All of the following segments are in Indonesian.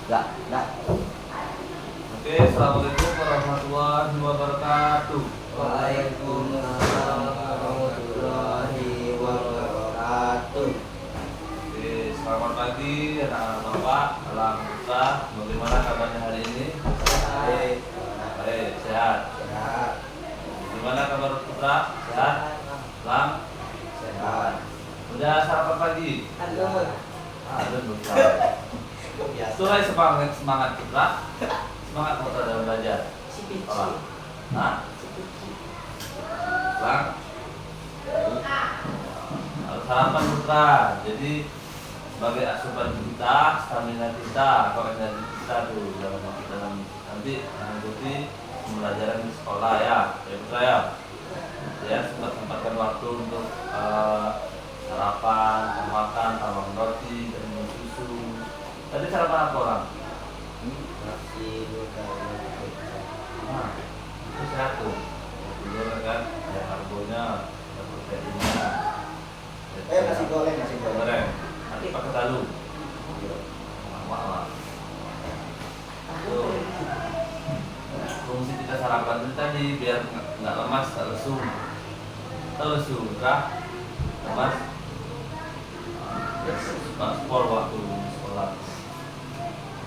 Enggak. Oke, assalamualaikum warahmatullahi wabarakatuh. Waalaikumsalam warahmatullahi wabarakatuh. Oke, selamat pagi anak-anak bapak, alam putra. Bagaimana kabarnya hari ini? Baik. Baik, sehat. Sehat. Gimana kabar putra? Sehat? Lam? Sehat. Udah sarapan pagi? Belum. Belum. Surai semangat putra. Semangat putra dalam belajar. Orang. Hah? Lang? Harus sarapan putra. Jadi sebagai asupan kita, stamina kita, energi kita tuh dalam nanti mengikuti pembelajaran di sekolah ya putra ya. Ya, sempatkan waktu untuk sarapan, makan, tambah roti, dan minum susu. Tadi sarapan apa orang? Nasi goreng. Nah, itu sehat tuh. Dulu kan ada karbonya, ada proteinnya. Nasi goreng. Nanti pakai talu. Maaf. Tuh. Fungsi kita sarapan itu tadi biar nggak lemas, nggak lesu. Lesu kah? Lemas? Suka sport waktu sekolah.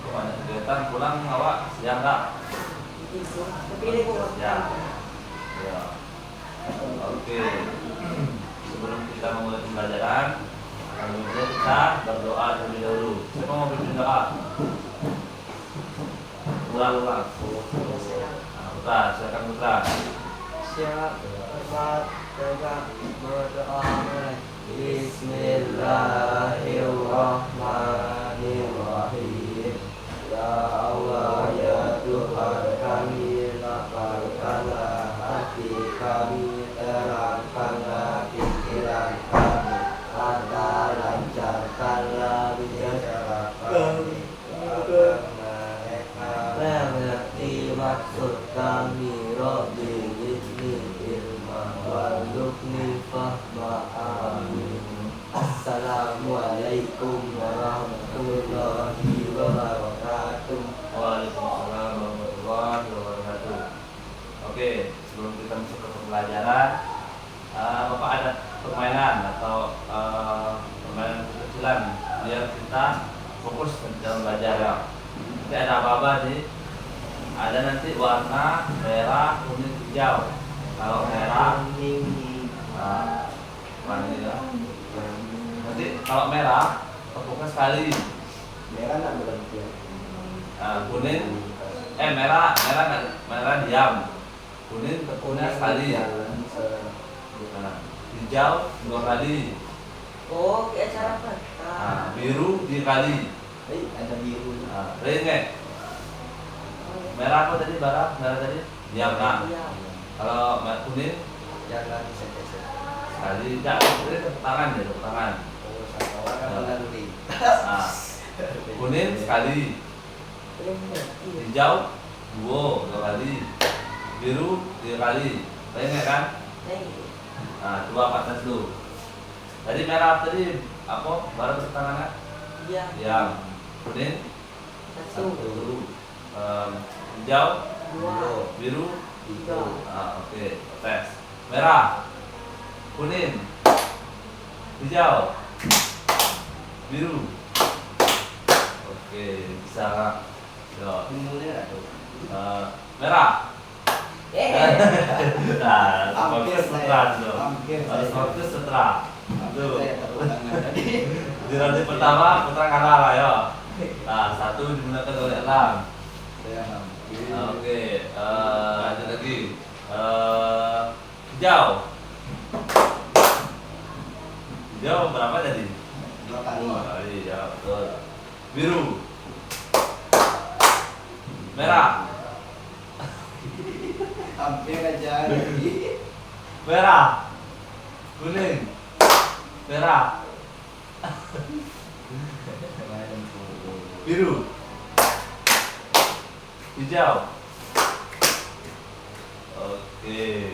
Banyak kegiatan pulang awak siang nggak? Ya. Ya. Oke. Sebelum kita memulai pembelajaran, kita berdoa terlebih dahulu. Siapa mau berdoa? Ulang. Putra, silakan putra. Siap. Berdoa mulai. Bismillahirrahmanirrahim. Ya Allah, ya Tuhan kami, lapangkanlah hati kami, terangkanlah pikiran kami, lancarkanlah bicara kami, agar mereka mengerti maksud kami. Rabbi zidni ilma warzuqni fahma. Amin. Assalamualaikum warahmatullahi wabarakatuh. Waalaikumsalam warahmatullahi wabarakatuh. Oke, sebelum kita masuk ke pembelajaran, Bapak ada permainan atau permainan kecil-kecilan biar kita fokus dalam belajar ya. Nanti ada apa-apa nih? Ada nanti warna merah, kuning, hijau. Kalau merah, warna ya. Nanti kalau merah, tepuknya sekali. Merah nggak berhenti. Kuning, merah diam. Kuning tepuknya sekali. Hijau dua kali. Oh, kayak cara apa? Biru 3 kali. Ada biru. Nggak? Merah apa tadi? Merah tadi? Diam nah. Kalau kuning Jangan disetek-setek. sekali. Ini tepuk tangan ya, tepuk tangan. Kuning sekali. Hijau dua kali. Biru 3 kali. Nggak kan? Coba panas dulu. Tadi merah tadi apa? Baru tepuk tangannya? Iya. Diam. Kuning Satu. hijau, Dua. biru, Tiga. oke, tes. Merah, kuning, hijau, biru. Oke, bisa nggak? Yo. Merah. Nah, fokus setelah dulu. Harus fokus setelah. Tuh. Di ronde pertama putra kalah lah ya. Nah, 1 digunakan oleh Elang. Oke, lanjut lagi. Hijau. Hijau berapa tadi? 2 kali. 2 kali, ya betul. Biru. Merah. Hampir aja lagi. Merah. Kuning. Merah. Biru. Hijau. Oke.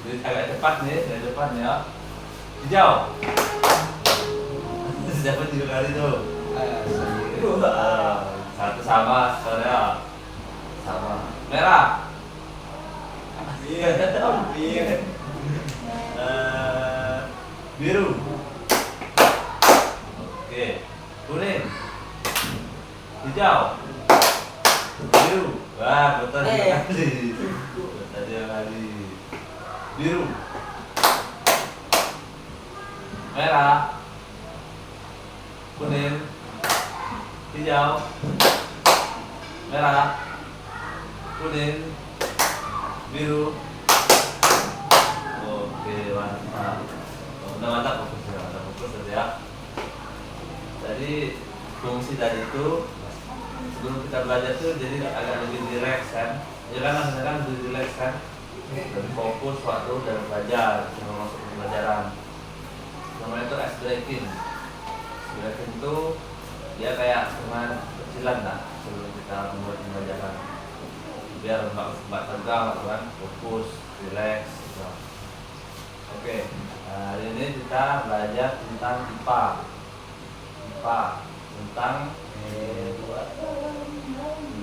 Jadi agak cepat nih, dari depan ya. Hijau. Siapa 3 kali tuh? Saya. kuning, hijau, biru. Wah, betul sekali. Betul sekali. Biru, merah, kuning, hijau, merah, kuning, biru. Oke, mantap. Udah mantap fokusnya, mantap fokus tadi ya. Jadi fungsi tadi itu sebelum kita belajar tuh jadi agak lebih rileks kan. Ya kan maksudnya kan lebih rileks kan. Lebih fokus waktu dalam belajar sebelum masuk ke pelajaran. Namanya itu ice breaking. Ice breaking itu dia kayak cuman kecilan lah sebelum kita membuat pembelajaran. Biar nggak tegang kan, fokus, rileks. Gitu. Oke, nah, hari ini kita belajar tentang IPA. IPA tentang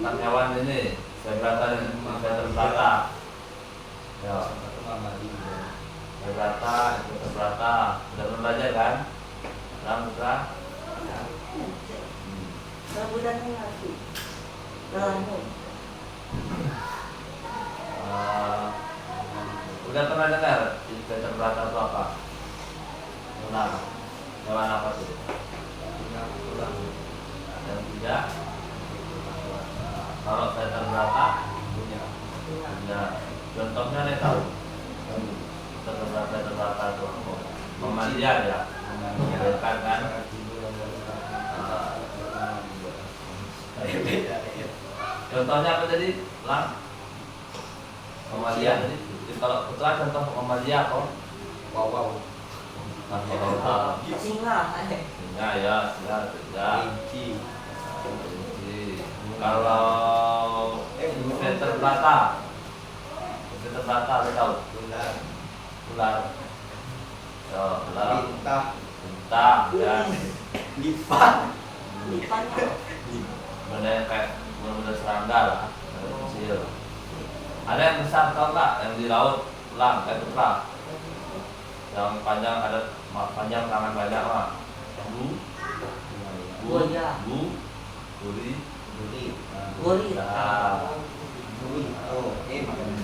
hewan ini. Vertebrata. Ya. Vertebrata. Sudah pernah belajar kan? Dalam putra. Rambutannya lagi. Dalamnya. Udah pernah dengar vertebrata itu apa? Ular. Hewan apa tuh? Yang tidak. Kalau vertebrata punya. Contohnya nih tahu. Vertebrata itu mamalia ya. Bukan kan? Contohnya apa tadi? Lang. Mamalia tadi. Kalau putra contoh mamalia apa? Wow. Singa. Singa ya, singa tidak. Kelinci. Kalau vertebrata lo tahu? Ular. Ya, ular. Bintang ya. Lipat. Lipatnya. Benda yang kayak benar-benar serangga lah, yang kecil. Ada yang besar tau nggak? Yang di laut, lang, kayak putra. Yang panjang ada panjang tangan banyak mah. Buaya. Guri. Gori. Nah, Oh,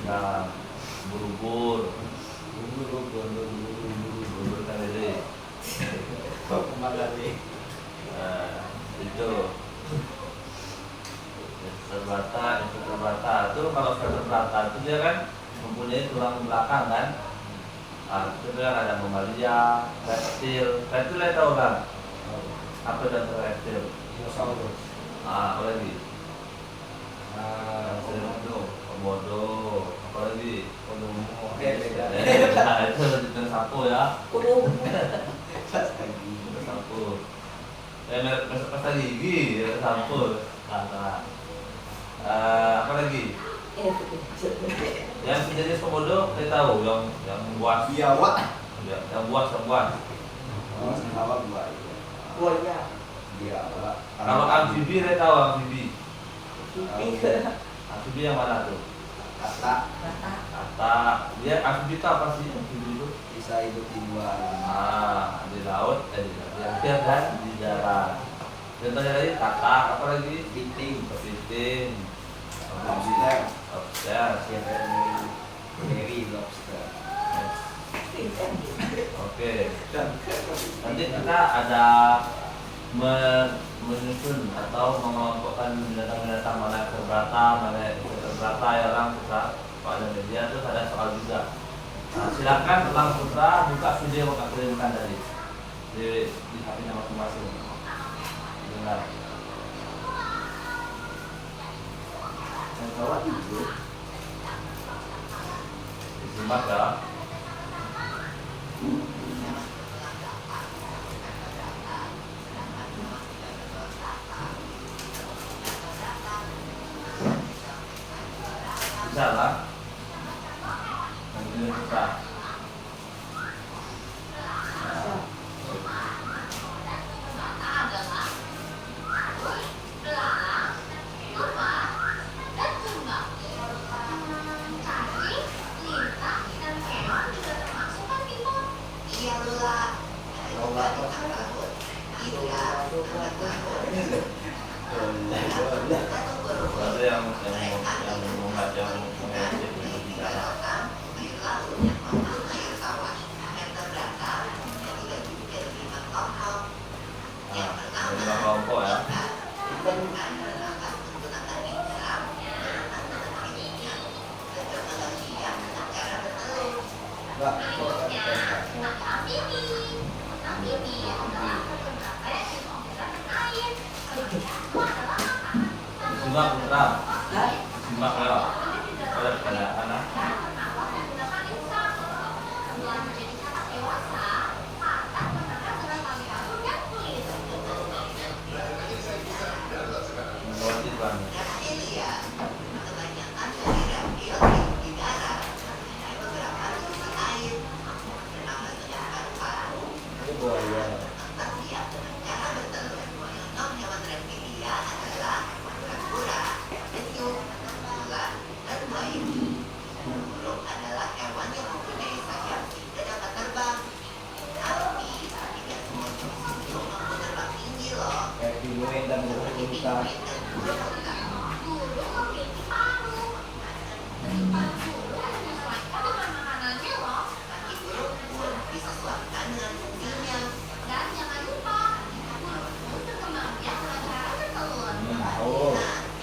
nah, burubur kan ini. Nah, itu vertebrata itu kalau vertebrata itu dia kan mempunyai tulang belakang kan. Nah, itu kan ada mamalia, reptil ya tahu kan? Apa dan reptil? dinosaurus. Apa lagi? Komodo, apa lagi? Beda. Nah, itu jenis sapo ya. Kudu. Jenis sapo. Merek pasta gigi, ya, sapo. Nah, apa lagi? Yang sejenis komodo, saya tahu yang buas. Biawak. Yang buas. Oh, sama buaya. Buaya. Biawak. Kalau amfibi, saya tahu amfibi. Pipi. Amfibi yang mana tuh? Kata Kata. Dia amfibi itu apa sih? Amfibi itu? bisa hidup di luar. Di laut, di air dan di darat. Contohnya lagi kata, apa lagi? Kepiting, Lobster. lobster. Lobster. Oke. Nanti kita ada menyusun atau mengelompokkan binatang-binatang mana vertebrata ya lang putra. Kalau ada media terus ada soal juga. Nah, silakan lang putra buka video yang Kak kirimkan tadi di HP-nya masing-masing. Dengar. Yang bawah itu Disimak ya. Bisa lah. Ini bisa. Ada yang mengajak bicara. Nah, ada 5 kelompok ya. Enggak, Simak putra, Hah? simak ya. Ada pertanyaan ah? Kewajiban. ini buaya. Kayak pinguin dan burung-burung. Oh, saya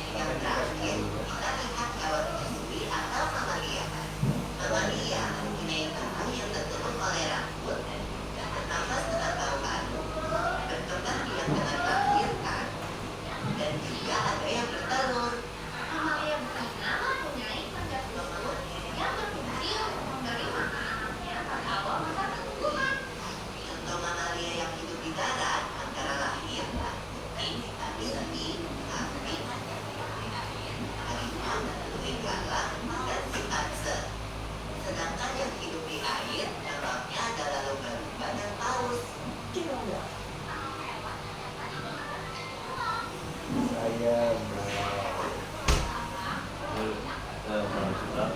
Sudah.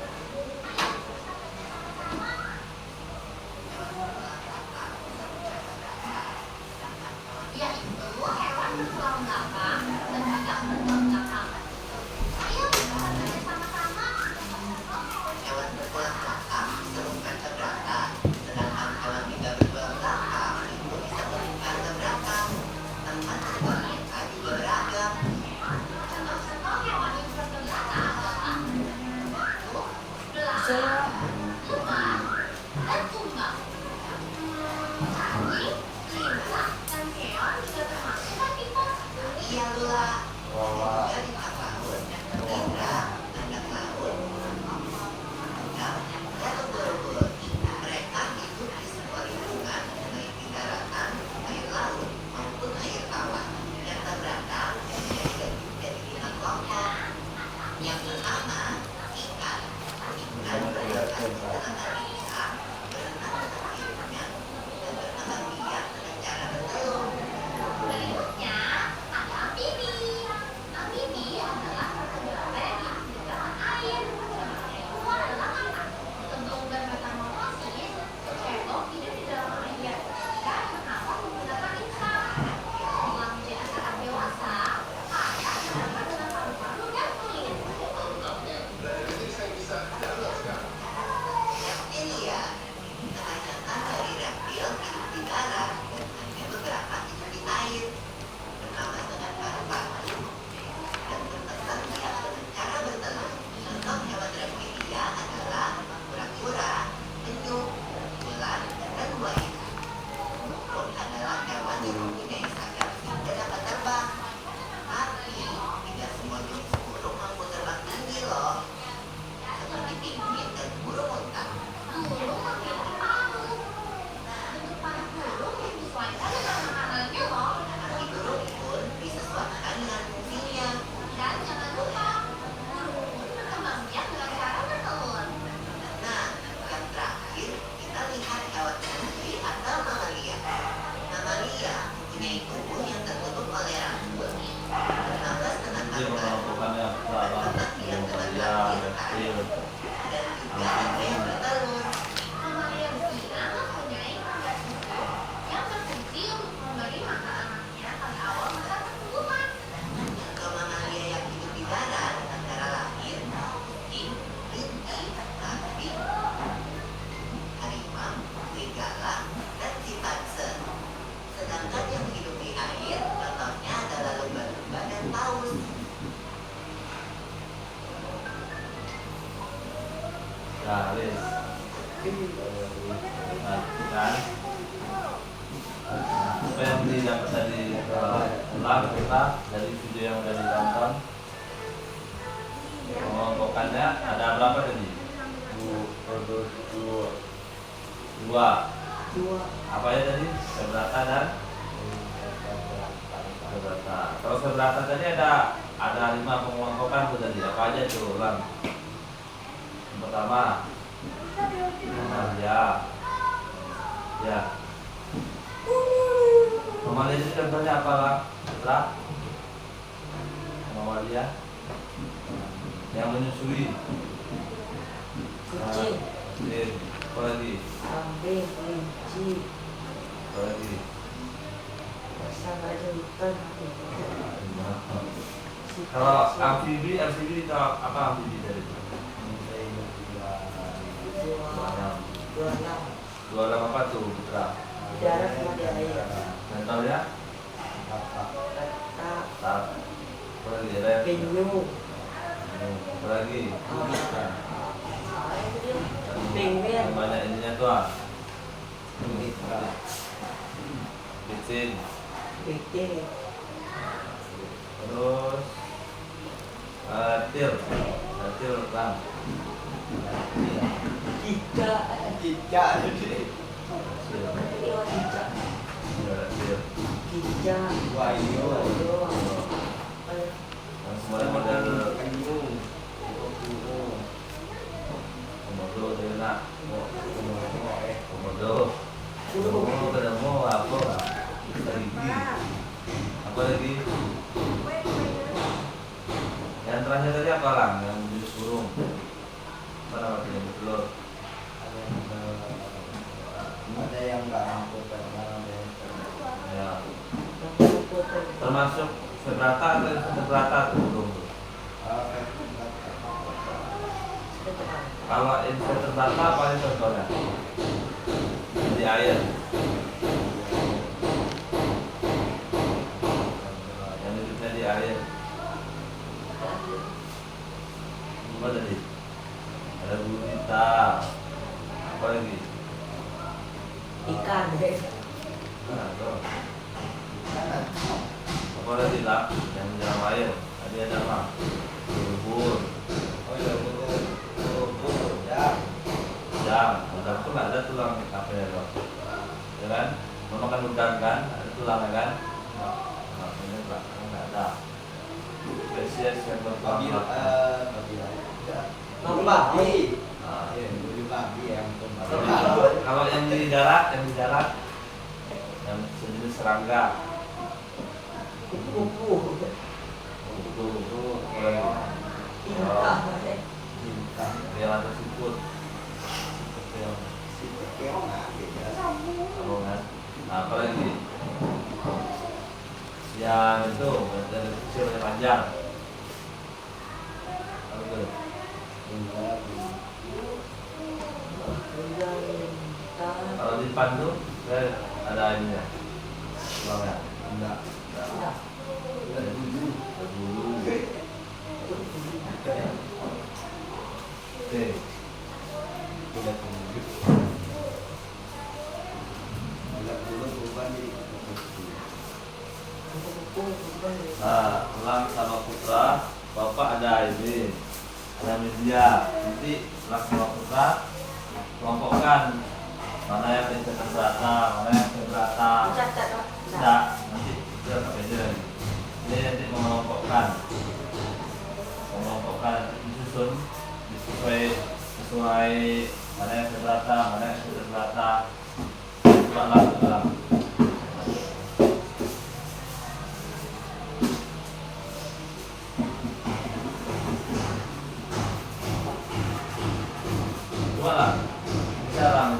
bawa Dia mengelompokannya salah yang mulia dan kecil. Nah, Lis. Nah, kan? Apa yang didapat tadi ulang kita dari video yang udah ditonton? Mengelompokkannya ada berapa tadi? Dua. Apa ya tadi? Seberata dan seberata. Kalau seberata tadi ada 5 pengelompokan tuh tadi. Apa aja tuh ulang? Yang pertama, ya. Mamalia itu contohnya apa lah? Setelah Mamalia yang menyusui. Kucing. Apa lagi? Kambing, kelinci. Apa lagi? Sama aja hutan. Kalau amfibi itu apa amfibi dari itu? 26. 26 apa tuh Putra? Di darat sama di air. Contohnya? Kata Tat. Apa lagi? Rem. penyu. Apa lagi? Penguin. Banyak ininya tuh ah. Bitsin. Bete. Terus til bang. Cicak. Cicak. Til. Cicak. Til. Cicak. Wayu. Yang semuanya model Penyu. komodo tuh enak. Komodo. Burung. Komodo ketemu apa? Lagi. Apa lagi? Yang terakhir tadi apa lang? Yang jenis burung. Apa namanya yang bertelur? Ada yang nggak rambut, ada yang Ya. Termasuk seberata atau seberata tuh burung tuh. Kalau invertebrata apa ini contohnya? Di air. Yang hidupnya di air. Apa tadi? Ada gurita. Apa lagi? Ikan. Nah, tuh. Apa lagi lah? Yang di dalam air. Tadi ada apa? Ubur. Oh iya, betul. Ya. Udang. Udang tuh nggak ada tulang apa ya loh. Ya kan? Memakan udang kan? Ada tulangnya kan? Nah, ini nggak ada. Spesies yang bertulang. Babi. Nah, Iya, bulu babi yang kalau yang di darat, yang sejenis serangga, Kupu-kupu. itu Inka. yang ada siput, yang apa kan? Nah, apa lagi? Yang itu dari kecil yang panjang. Apa tuh? Kalau di pandu, ada ininya, tulangnya. Enggak. Ada bulu. Oke. Bulat bulu berubah jadi Nah, ulang sama Putra, Bapak ada ini, ada media. Nanti ulang sama Putra, kelompokkan mana yang invertebrata, mana yang seberata. Tidak, nanti itu apa aja. Ini nanti mengelompokkan disusun sesuai mana yang seberata, mana yang seberata. Ulang.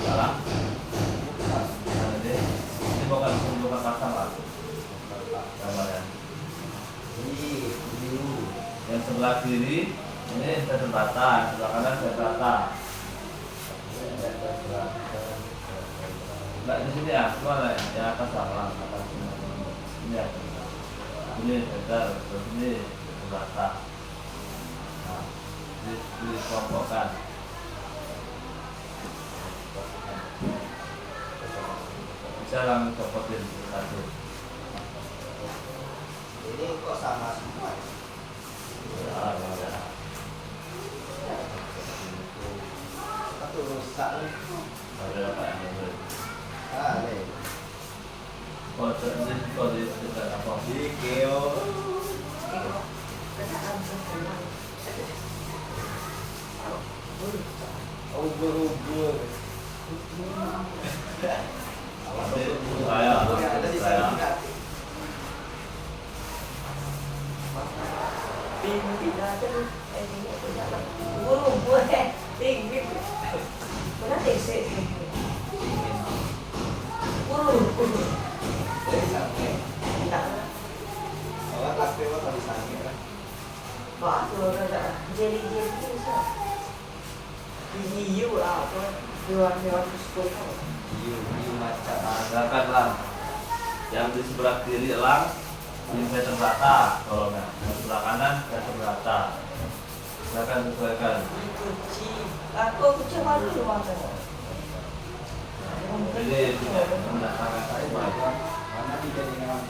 Coba lah. Ini bukan pasang lah. Gambarnya. Yang sebelah kiri ini seberata, sebelah kanan seberata. Enggak di sini ya, cuma lah yang atas lah, atas ini ya. Ini sebentar, terus ini seberata. Nah, dikelompokkan. Jangan copotin satu. Ini kok sama semua? Ya, ya. Satu rusak nih. Ada apa yang ada? Ah, nih. Oh, di dekat apa? Di keo. Ubur-ubur. Saya. Katakanlah yang di sebelah kiri elang dimeter rata kolomnya, yang sebelah kanan meter rata. Silakan sesuaikan. Aku kecewa dulu makan. Jadi tidak mendatangkan saya. Mana dijadikan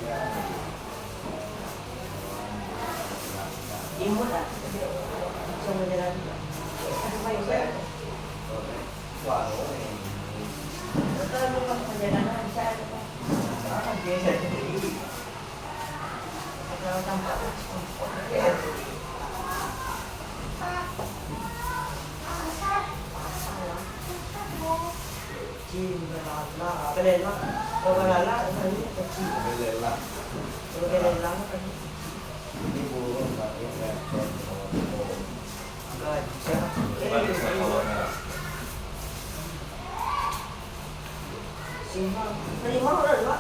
Imut lah. Sama dengan Wah, kalau rumah perjalanan saya akan biasa sendiri. Kalau tampak kecil, berlala, berlala, berlala, ini kecil, lelah. berlala kan Ini burung pakai repot. gajah. Balik ke kolomnya. Singa, lima orang dua.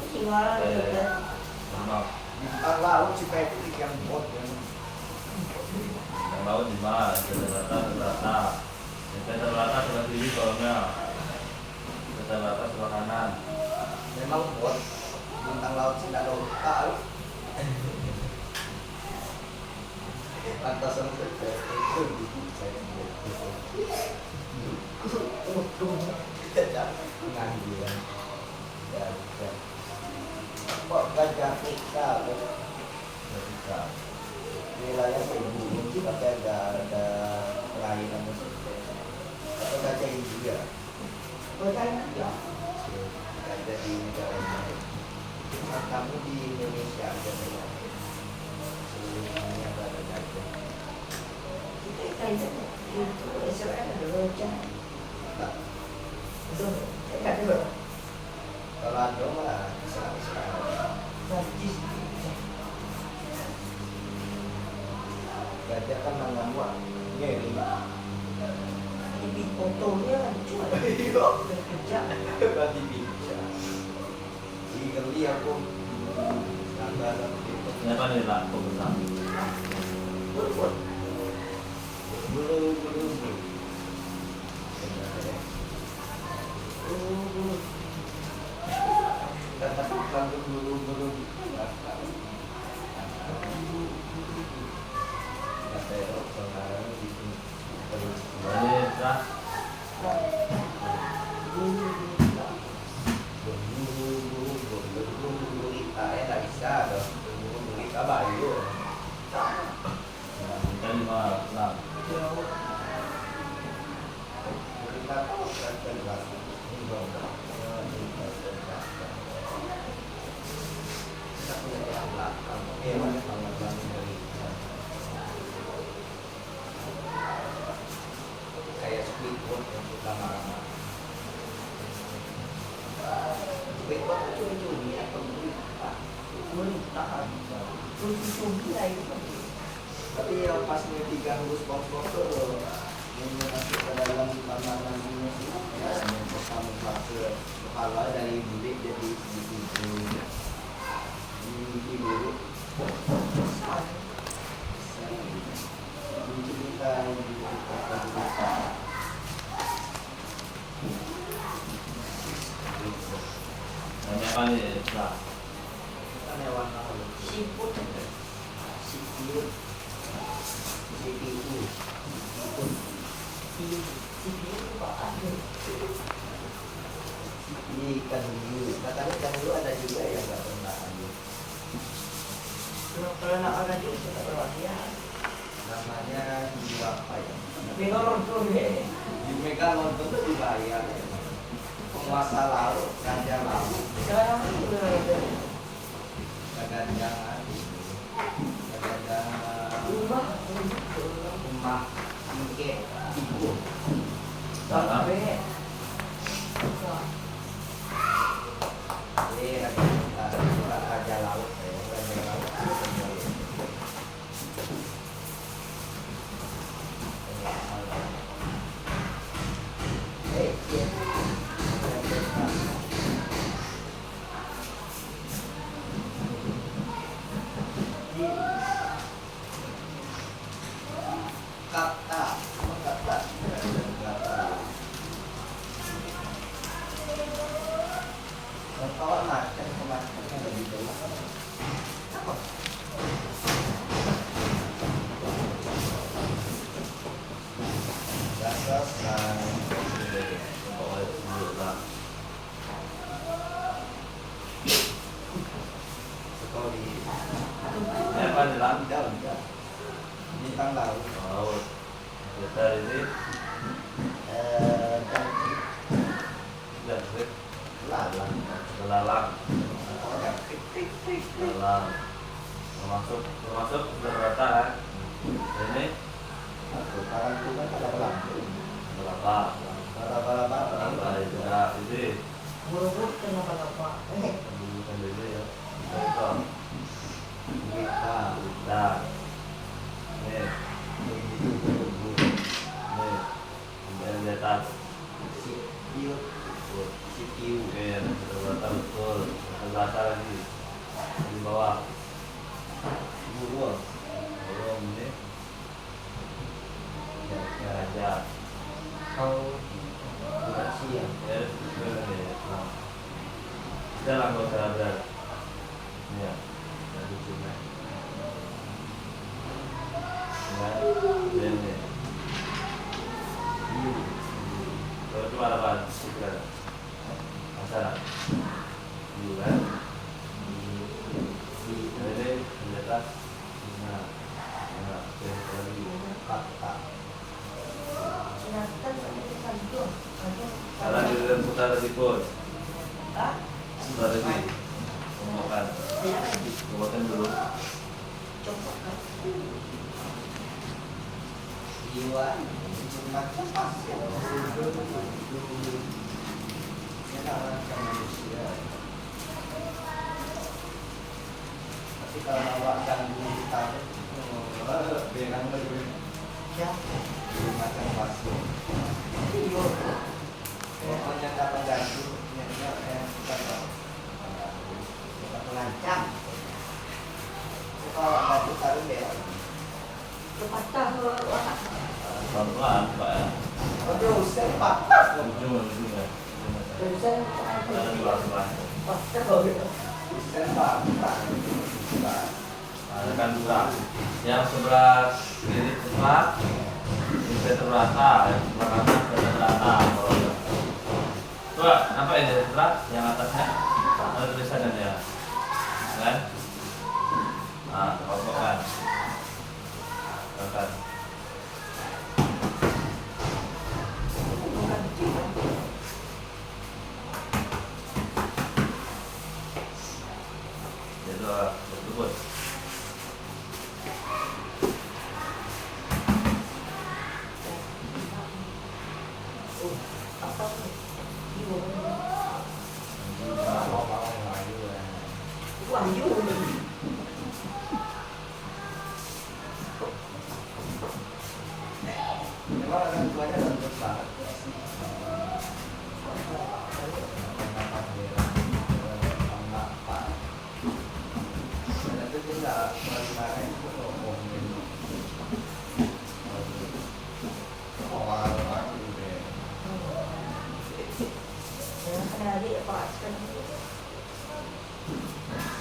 Singa ada. Lima. Bintang laut si Patrick yang bot yang Yang laut 5, meter rata. Meter rata sebelah kiri kolomnya. Meter rata sebelah kanan. memang bot. Bintang laut sih tidak ada otak. Pantasan itu penganggilan. Gajah. Kok gajah kita? Ketika Wilayah ibu tapi ada kelainan maksudnya. Atau gajah India. Bertanya ya. Gajah di negara lain. Kamu di Indonesia aja ya. Seluruhnya ada gajah. Kita kayaknya itu Israel ada gajah. Nah, Itu saya ada. kalau ada mah Islam. Najis. Gajah kan nggak ngeri. Ini fotonya lucu. Iya. Kerja. Berarti bisa. Geli aku. Nggak ada gitu. kenapa nih lah besar? Berbun. Bulu. Kata bulu. Kata sekarang itu terus. Boleh sah. Gurita tak bisa dong. Gurita bayu. Kita 5. Gurita kau kan kelas. Ini dong. Kita punya yang belakang. Hewan yang belakang dari kayak Squidward yang kita marah. Squidward itu cumi atau gurita? Gurita. Cumi lah itu. Tapi yang pas dia diganggu SpongeBob tuh yang masuk ke dalam tanaman ini ya yang pertama fase kepala dari bilik jadi begitu ini bilik kita Banyak kali sah. kan hewan apa? Siput. Siput, CPU, CPU itu apa? ini Kalau nak ada juga kita perhatian. Namanya jiwa apa ya? Minor tuh deh. Di Megalodon itu dibayar ya. Penguasa laut, raja laut, Sekarang itu udah ada. keganjangan, keganjangan Rumah, rumah mungkin ibu. sampai. Raja laut, raja laut. Kata, kawan macam kemarin yang lebih jauh. Dasar sekali. Ini apa di dalam? Tidak. Bintang laut. Laut. Kita ini Dan sudah lalang. belalang, Orang tik tik tik. belalang. Termasuk sudah rata kan? Ini Aku tangan tu kan ada lampu. berapa? Bala-bala Berapa itu? Nah, ini Buru-buru kenapa-napa. bukan dulu ya. Itu kita kita. Nih, nih. Kemudian di atas. CPU, CPU. Oke, ternyata betul. Ternyata lagi di bawah. Burung. Belum ini. Ya, aja. Kau tidak siap. Ya, ini. Jalan kau sadar. Ya, dari sini. Ya, ini. Kalau itu ada apa? Sudah. Masalah. Kan? Ini di atas. Nah, oke, lagi. Kata. Karena di dalam putar ribut. Hah? Sudah lagi. Makan. Makan dulu. Coba kan. Jiwa macam pasir. Ini macam manusia. Tapi kalau awak ganggu kita, benang lebih Siapa? macam pasir. Iyo. Pokoknya kalau ganggu, kita lancang. Kalau ganggu taruh dia. Lepatkan orang. Pelan-pelan, Pak ya. Aduh, saya patah. Ujung ya. Dosen Karena pelan-pelan. pastel. Saya patah. Ada kan dua. Yang sebelah kiri tepat, ini terrata. Yang sebelah kanan terrata. Coba, nampak ini terat? Yang atasnya ada tulisannya ya, kan? Nah, terpotokkan. Kan? Jadi betul. Apa? Iyo. Wahyu. Memang orang tuanya bagus banget. Tapi dia nggak marah-marah itu ngomongin awal aku deh. Yang kenali Pak sekarang.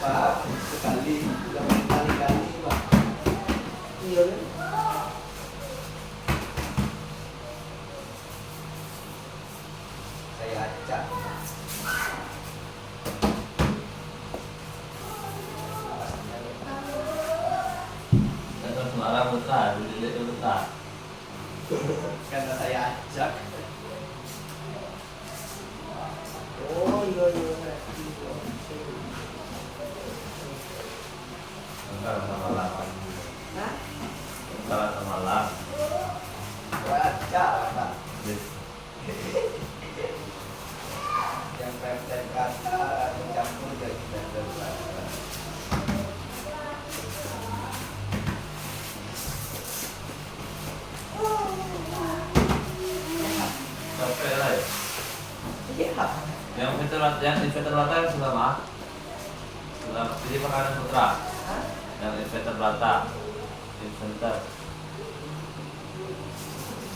Pak, sekali udah berkali-kali Pak. Iya. Saya acak. Pastinya Orang Putra, Didik Putra. Karena saya ajak. Oh iya iya. Enggak sama lah. Hah? Enggak sama lah. Saya ajak Pak. Dis. Yang pepet kata mencampur jadi pepet. Capek lah ya. Iya. Yang inverter rata yang sebelah mana? Sebelah kiri kanan Putra. Hah? Yang inverter rata. Inverter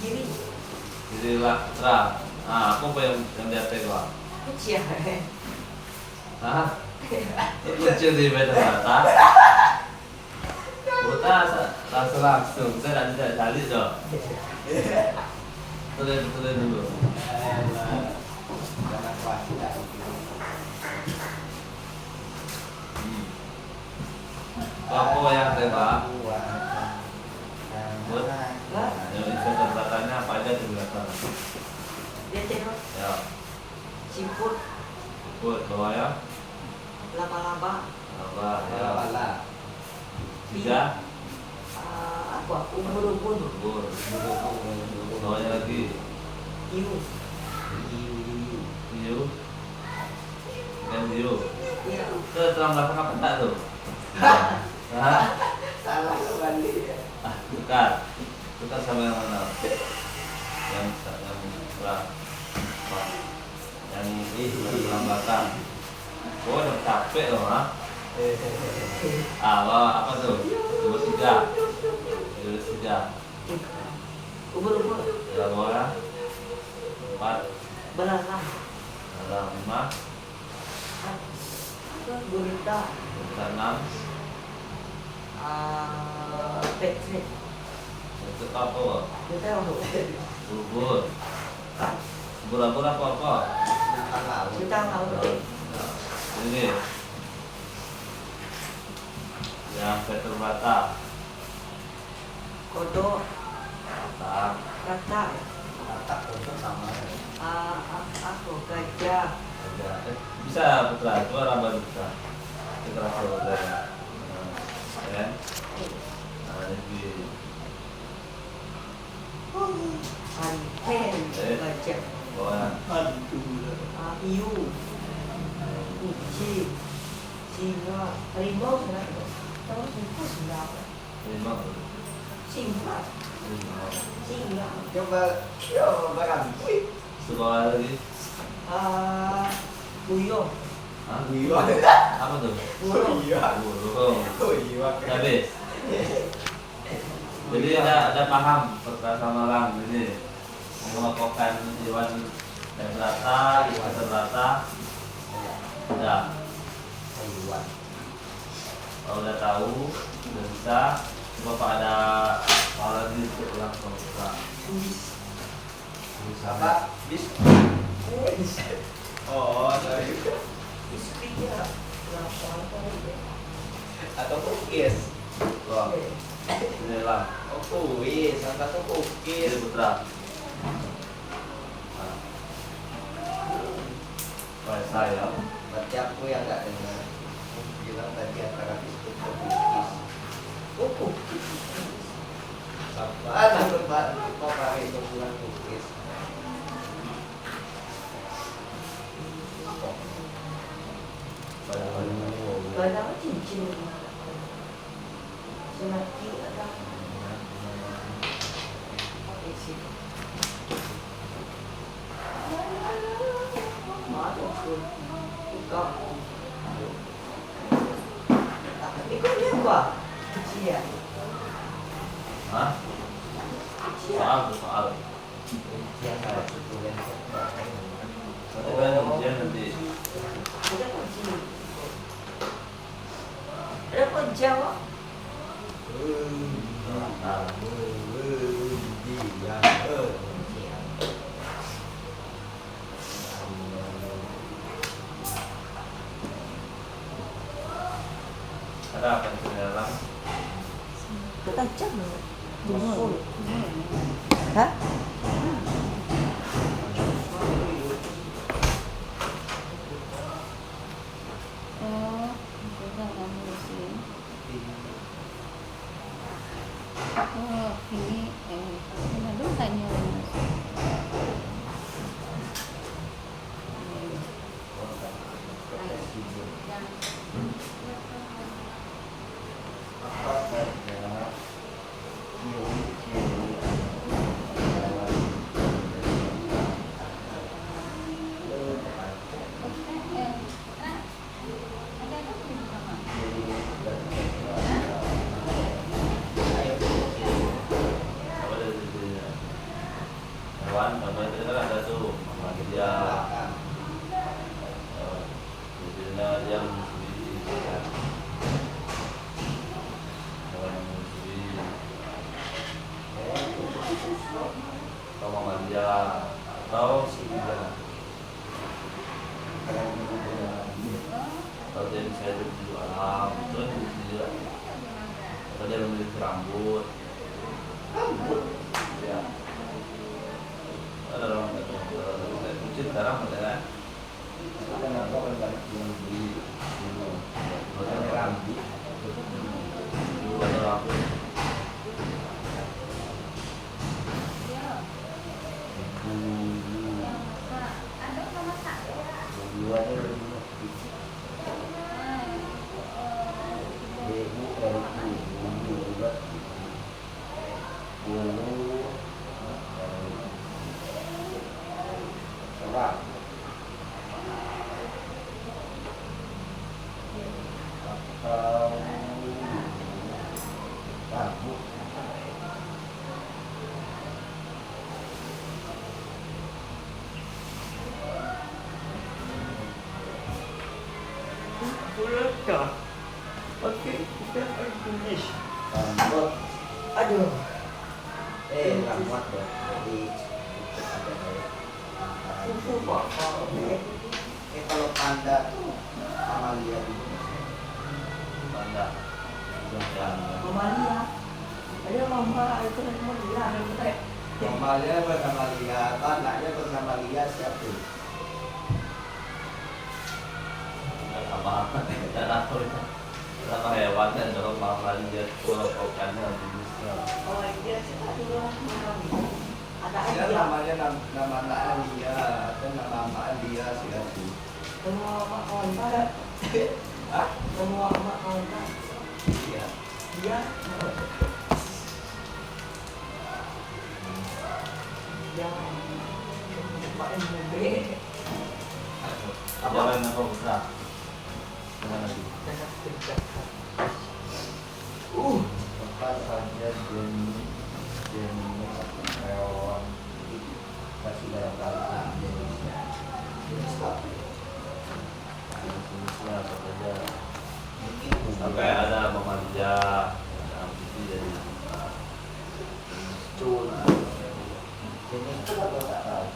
Kiri. kiri lah Putra. Nah, aku apa yang di atas gua? Kecil. Hah? Kecil di inverter rata. Putra langsung. Saya tidak cari dong. Tulen dulu. Jangan khawatir. Apa yang tembak? Buat Hah? yang inverter ratanya apa aja di belakang? Dia tengok Ya, simpul buat bawah ya. laba-laba. Apa ya? Wala. Tiga, Apa? Ubur-ubur. bubur. Bawahnya lagi. Hiu. Hiu. Ikan hiu. Iya. Itu tulang belakang apa enggak tuh? Hah? Salah kembali. Tukar sama yang mana? Yang sebelah. Yang ini tulang belakang. Oh, udah capek loh, ha? Apa tuh? Dua tiga. Ubur-ubur. Ya, bawah. 4, Belalang. ada 5, Gurita. 6. Petri. Itu apa? Kita tahu. Bubur. Bubur apa? Bukan laut. Kita tahu. Ini yang Peter Bata. Kodok. Tak. Kata. Tak itu sama. Aku gajah. Bisa Putra, itu arah baru bisa. Kita langsung Putra. Ya. Nah, ini Anten. Gajah. bawah. Hiu. Kucing. Singa. Harimau kan? Tahu singa singa. 5. Singa. Singa. Coba berangkui. Sekolah lagi. Buyong. Hah? Iya. Apa tuh? Burung. Iya. Burung. Oh iya. Habis. Jadi ada paham Putra sama orang ini mengelompokkan hewan dan rata, hewan rata. Udah. Hewan. Kalau udah tahu, udah bisa. Bapak ada hal lagi untuk ulang tahun Putra. Apa? Bis. Oh, sorry. Biskuitnya. Apa? Atau cookies. Wah, ini lah. Oh, kuis. Salah satu Ini cookies. Putra. Baik saya. Berarti aku yang nggak dengar. Aku bilang tadi antara biskuit dan cookies. Kuku. Apa? Takut banget. Kok pakai itu bukan cookies? Banyak cincin. Semati ada. Isi. Mana tu? Buka. Ikut dia apa? Kecil ya. Hah? Kecil. Soal. Yang salah satu yang Nanti kan ujian nanti. Ada kunci. Ada kunci apa? Nah, ada apa di dalam? Ketajam loh. Jempol. Hah? Oh, sudah kamu muslim. Oh, ini dulu tanya mas. Apa dari sisinya? Hewan, contohnya tadi kan ada tuh manusia. Sisinya dia menyusui, ya. Hewan yang menyusui. Atau mamalia atau atau dia bisa hidup di alam, itu kan juga. Atau dia memiliki rambut. Ya. Ada orang nggak kucing sekarang ada kan? Kenapa orang banyak yang beli Ada rambut? dulu ada rambut. Boleh oke, kita finish. Rambut, Aduh. rambut dong. Jadi ada kayak Kuku pak. kalau panda tuh Amalia gitu. Tanda yang Mamalia. Ada mama itu Mamalia. Amalia bernama Lia, anaknya bernama Lia siapa? sama dan aku sama hewan dan kalau malah dia kelompokannya jenisnya. Oh iya sih dulu Mamalia. Ada Ya aja. namanya nama anaknya Lia, dan nama emak Lia siapa? Semua mak kawan pada. Ah, Semua mak kawan pada. Lia. Dia. Ya. Pak MB. Jalan apa besar? Dengan lagi. Apa saja jenis hewan masih dalam bahasa Indonesia. Jenis apa? Jenisnya apa saja? Mungkin Sampai ada mamalia, ada amphibi jadi cun. Jenis itu apa tak tahu?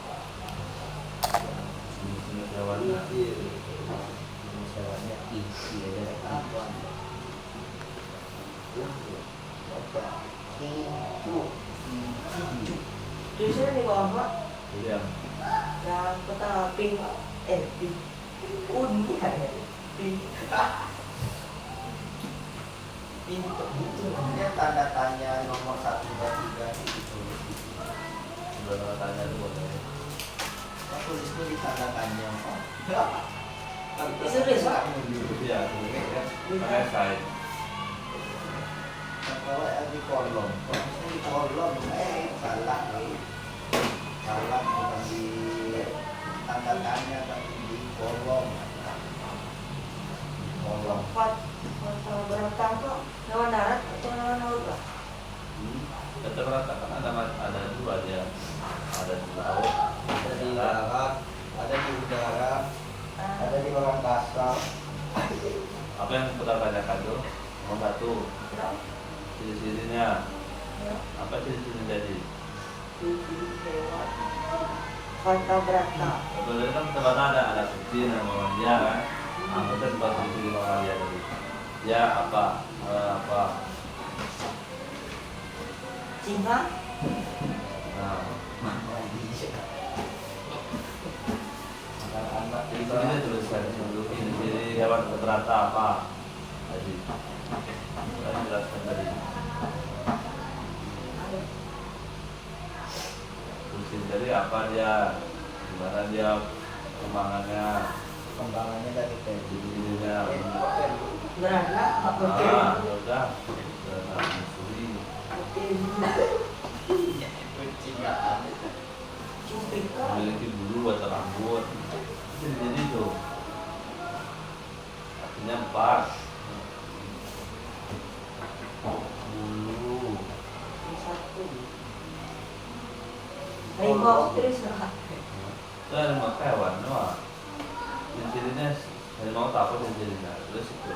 jenis hewan. Jenis hewannya isi ada apa? Apa? Kincu. Di sini nih kawan Pak. Iya. Yang kota pink pink uni ya pink pintu itu Ini tanda tanya nomor 1, 2, 3 gitu. Sudah tanya dulu. Aku tulis di tanda tanya. Serius, Pak? Iya, pakai side. Kalau di kolom, di kolom, salah nih. Salah bukan di tanda tanya tapi di kolom. Kolom. empat berenang kok hewan darat atau hewan laut Pak? Rata-rata kan ada dua dia, ada di laut, Ada di darat, ada di udara, ada di bawah kasar. Apa yang kita tanyakan tuh? Nomor satu, ciri-cirinya. Apa ciri-ciri jadi? Hewan Fanta berata. Sebenarnya kan sebenarnya ada kucing dan mamalia kan. Apa itu sebab ciri-ciri mamalia tadi? Ya apa? Apa? Singa. Nah, Anak-anak itu juga kita tuliskan dulu ini jadi hewan rata apa tadi kita jelaskan tadi tulisin dari apa dia, gimana dia perkembangannya, pengembangannya dari dirinya. Berana apa Udah menyusui. pencintaan. Cuping kah? Memiliki bulu atau rambut. Jadi itu artinya 4 bulu. Satu. Harimau terus lah. Itu harimau hewan doang. Ciri-cirinya harimau tak apa ciri-cirinya. Terus itu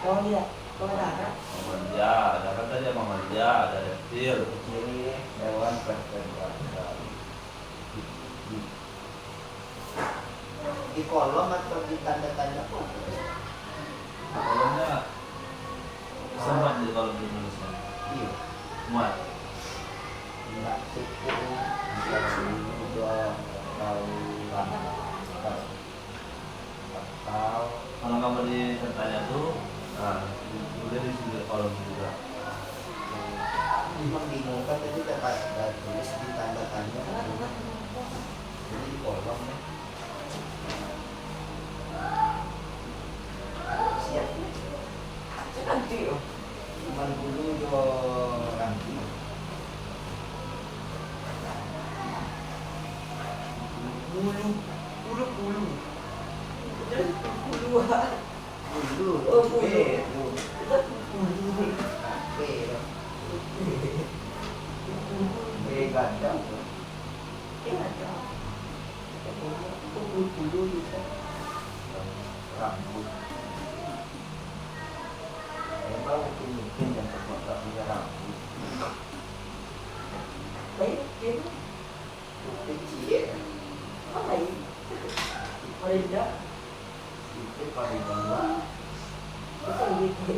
Kau lihat, kau ada. mamalia, ada kan tadi mamalia, ada reptil. Ciri hewan vertebrata. Di kolom atau di tanda-tanda kok? Kolomnya sama di kolom Indonesia. Iya. Muat. Enggak cukup antara dulu atau Kalau kamu ditanya tuh, nah, udah di sini kolom juga. membingungkan tadi ada tulis di tanda tanya jadi di kolom ya siap Nanti oh. cuman dulu yo nanti Bulu, bulu. Terus bulu ah. dulu Oh, bulu. bulu Bulu. gadang Ya ada. Bulu bisa. rambut memang mungkin yang terbuat tak punya rambut Baik, dia kecil apa ini? Merendah. itu paling bangga Itu gitu.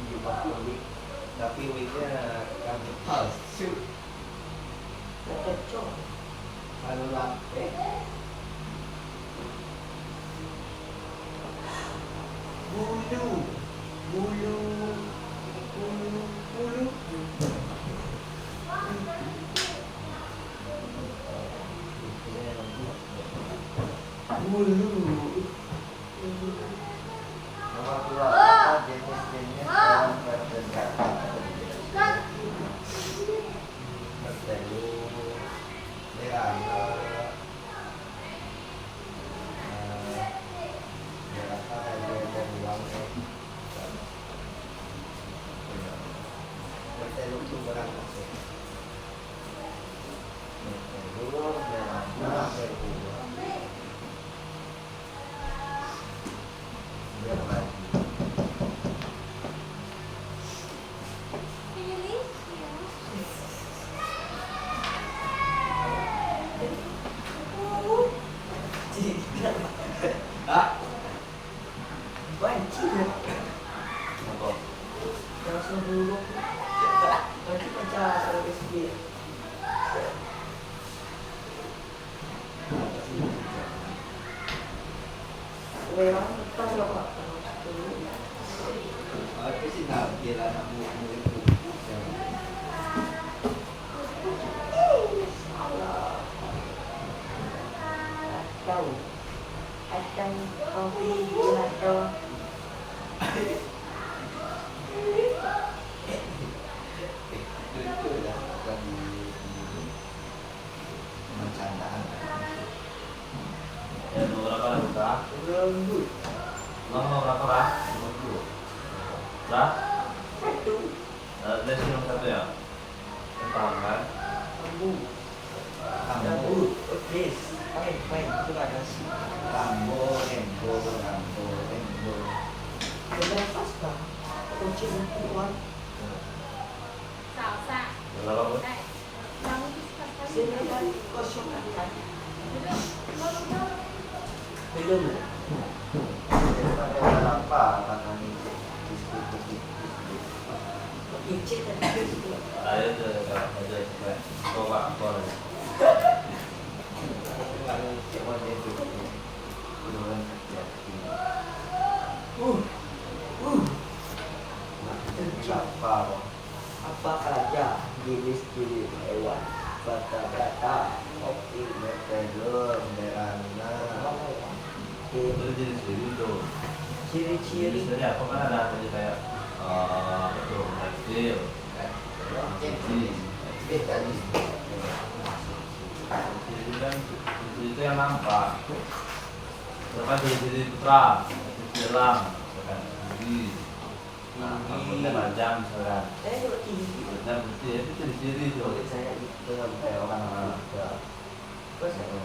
di pakai wig tapi wignya rambut palsu Tak cocok. lalu lampe bulu nomor 2 apa jenis-jenis hewan vertebrata bertelu derana derana ada uangnya bertelu itu berapa sih bertelu derana beruang berlagi ah Banci ya. Apa? Langsung dulu. Nanti baca SD. Memang kita coba. aku sih nggak kira anak murid itu Tahu. Akan kopi gelato. itu ya bukan di pencandaan Ya, nomor berapa lah kita? lembut Nomor berapa lah? nomor 2 Lah? Satu. Ada nomor 1 ya? Paham kan? Bambu. kambo Oke. Main. Itu ada sih. rambo embo Benar pasta. Kunci ukuran. Xào xạ. Berapa Bu? Đây. Nóng cái Sini kan kosong kan. Belum. Belum. daripada apa karena ini diskusi Icit tadi itu. Ayo tuh kalau aja sampai coba apa ya. Coba dia tuh. Kemudian ya. Berapa? Apa saja jenis-jenis hewan? Bata-bata, optik, metedor, merana. Itu ciri-ciri tuh. Ciri-ciri. Ciri-ciri apa kan ada aja kayak apa tuh reptil, ciri kan itu yang nampak. Terus ciri putra, silang, misalkan tinggi, rambutnya panjang, misalkan. Kalau tinggi. Dan itu ciri-ciri tuh. Kulit saya itu kayak orang ada. Terus saya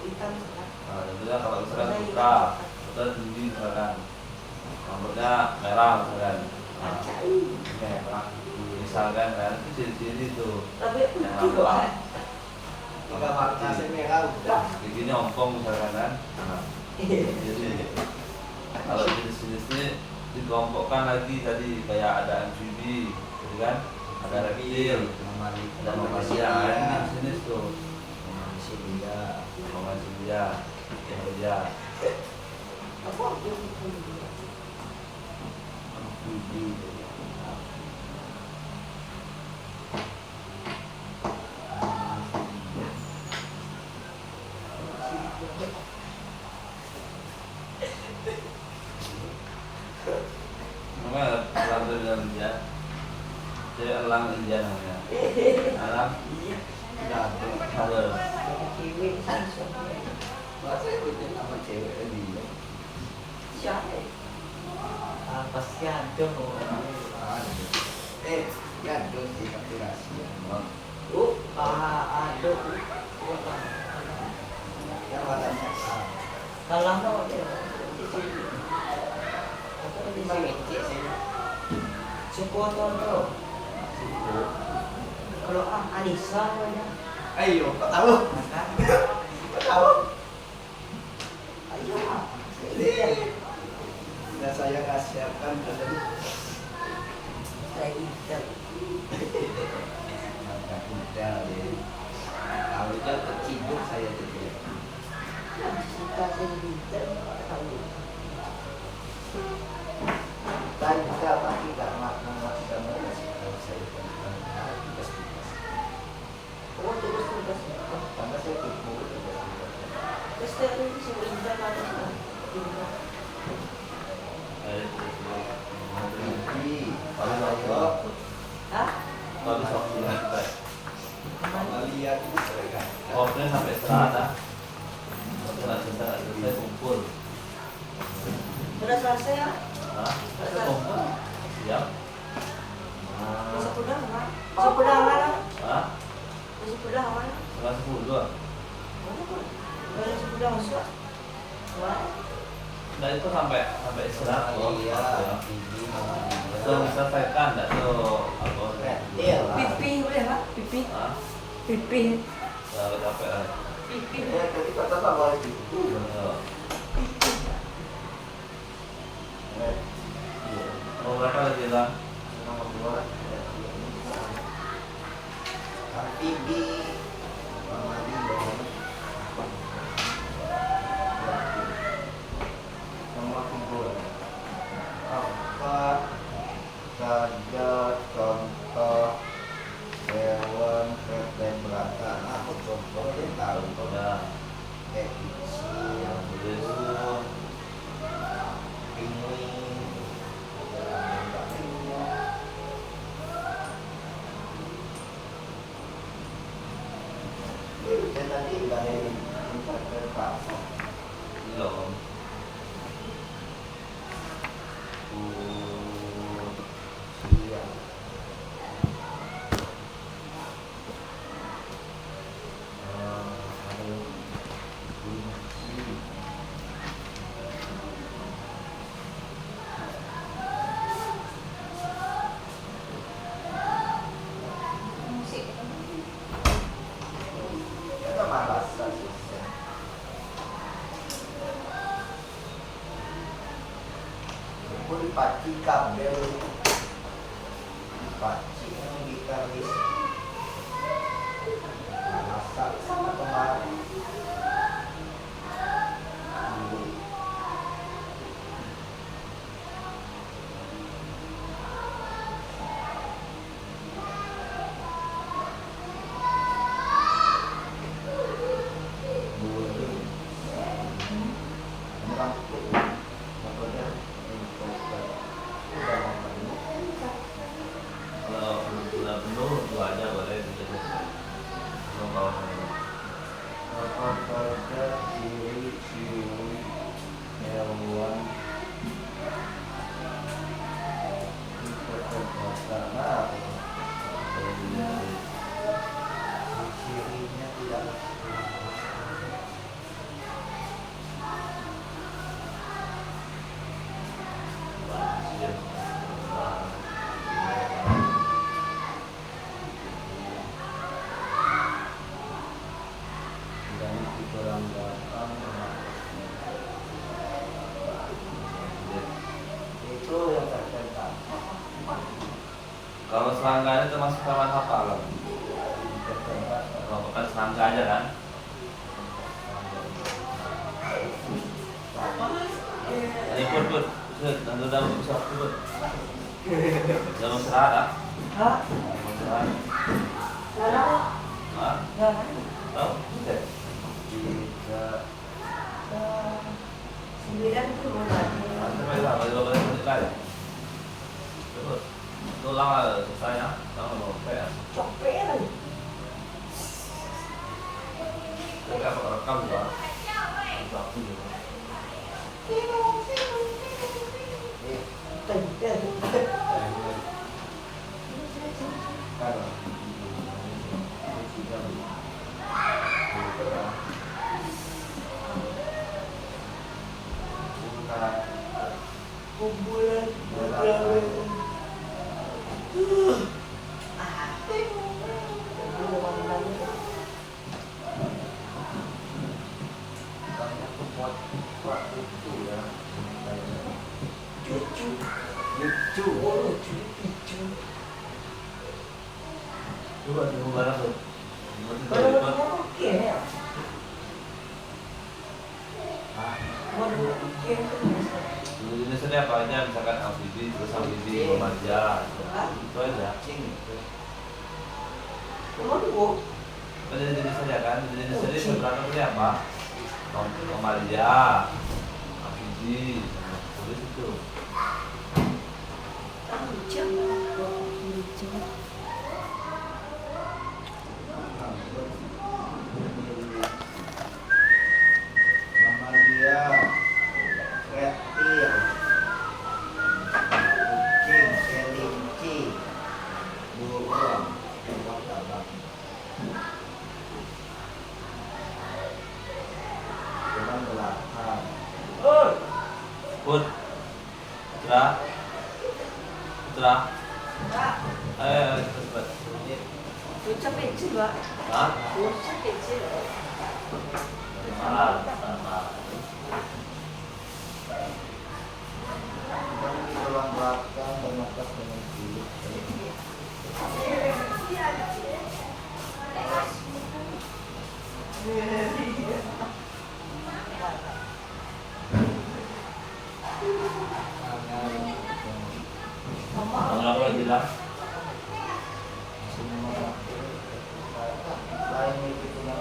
hitam sekarang. Nah, itu kan kalau misalkan putra tinggi misalkan, rambutnya merah misalkan. Nah, merah, misalkan kan itu ciri-ciri tuh. Tapi Yang putih kok. nampak. Tiga warna merah udah. Giginya ompong misalkan kan. Nah, jadi kalau jenis-jenis ini dikelompokkan lagi tadi kayak ada amfibi, gitu kan? Ada reptil, ada mamalia, ini jenis tuh. Mamalia, ya. Apa yang itu? Amfibi. Namanya elang dari dalam India. Jadi elang India namanya. Elang kalau Cewek langsung. Masa itu nama cewek tadi? Siapa? Pasti ada orang. Gantung sih tapi rahasia. Ada. Yang warnanya Kalau mau dia. Suku Tondo. Kalau Anissa namanya. Ayo, kok tahu? Kok tahu? Ayo. Nah, saya kasihan tadi. Saya hitam. Maka udah deh. Kalau itu keciduk saya tadi. Kita hitam. Tahu. Dan juga pasti gak makan kamu kalau saya pasti. Oh, tugas-tugas. Karena saya tipu tugas. Terus tadi si Indah ada sana. Jadi, kalau kalau Hah? kalau bisa sampai lihat itu mereka. order sampai serata. Kalau nggak selesai kumpul. Sudah selesai ya? Hah? Kumpul. Siap. Masuk pedang mana? Masuk pedang mana? Hah? Masuk pedang mana? Setengah 10. Masuk pedang masuk. Wah. Nah itu sampai istirahat loh. Iya, Ya. ini So selesaikan nggak tuh apa? Iya. Pipi boleh pak? Pipi. Hah? Pipi. Ya capek lah. Pipi. Ya, tadi kata sama lagi. Ya. Mau berapa lagi lah? Nomor 2. Amfibi. Mamalia. Nomor 3. Apa saja contoh hewan vertebrata? Aku contohnya tahu. Ya. Kayak kucing, Terus penguin, dan tadi dari interpretasi belum. iya. Ada kunci. Musik. Itu malas susah. Pun pati kabel pakcik yang gitaris masak sama kemarin. Kalau sudah penuh dua aja boleh dijadikan. Kalau kawasan Apa-apa ciri-ciri hewan cirinya tidak dan kurang datang itu yang terkenal. kalau serangga itu termasuk hewan apa kalau? Kalau bukan serangga aja kan? Ini put, nanti udah bisa put. Jangan serada, Hah? serada. Sekarang? Hah? Sekarang? Tahu? Oke. Tidak 9 itu lagi. Sampai lah, kalau boleh menit lagi. Terus, itu lama selesai ya, lama mau ya. Copet lagi. Tapi apa rekam juga? Waktu juga. Tempel. Kumpulan. lucu Coba tunggu barang tuh. Kalau oke ya. Waduh, oke itu bisa. Dulu Indonesia ini apa aja, misalkan amfibi, terus amfibi, remaja, itu aja. Waduh, Kan di Indonesia aja kan, di Indonesia ini sebenarnya ini apa? Remaja, amfibi, terus itu. lucu. Lucu. mamalia reptil kucing kelinci burung hewan hewan belakang Put, Putra, Putra, ayo cepat. Lucu kecil, Pak. Hah? Lucu kecil. Malah, malah. dan di tulang belakang bermakas dengan kulit Kamu apa lagi lah? semua lain itu tulang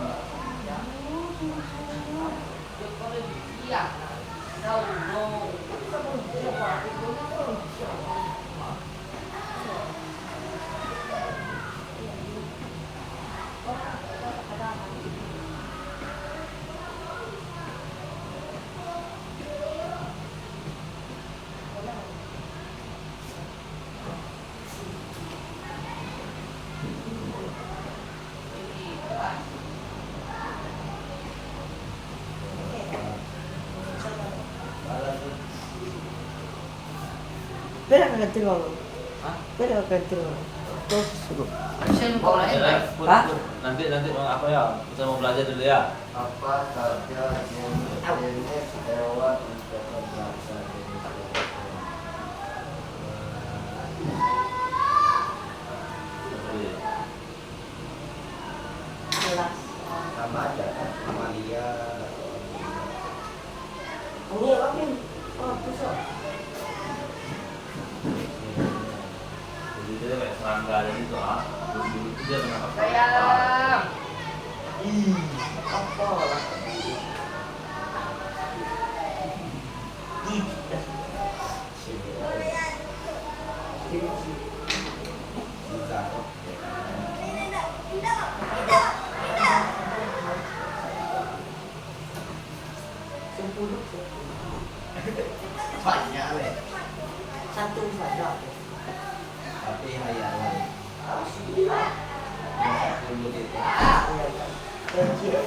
Beda kan telur. Hah? Beda kan telur. Terus suruh. Put, Hah? nanti apa ya? Kita mau belajar dulu ya. apa saja jenis hewan untuk berbahasa Indonesia. Jadi dia kayak serangga aja gitu ah. Dulu itu dia menangkap Sayang. serangga. Ih, apa lah? Gigit. Bisa kok. Sepuluh. Banyak leh. Satu saja. Tapi hayalan. Sembilan. Yang 10 itu. Kecil.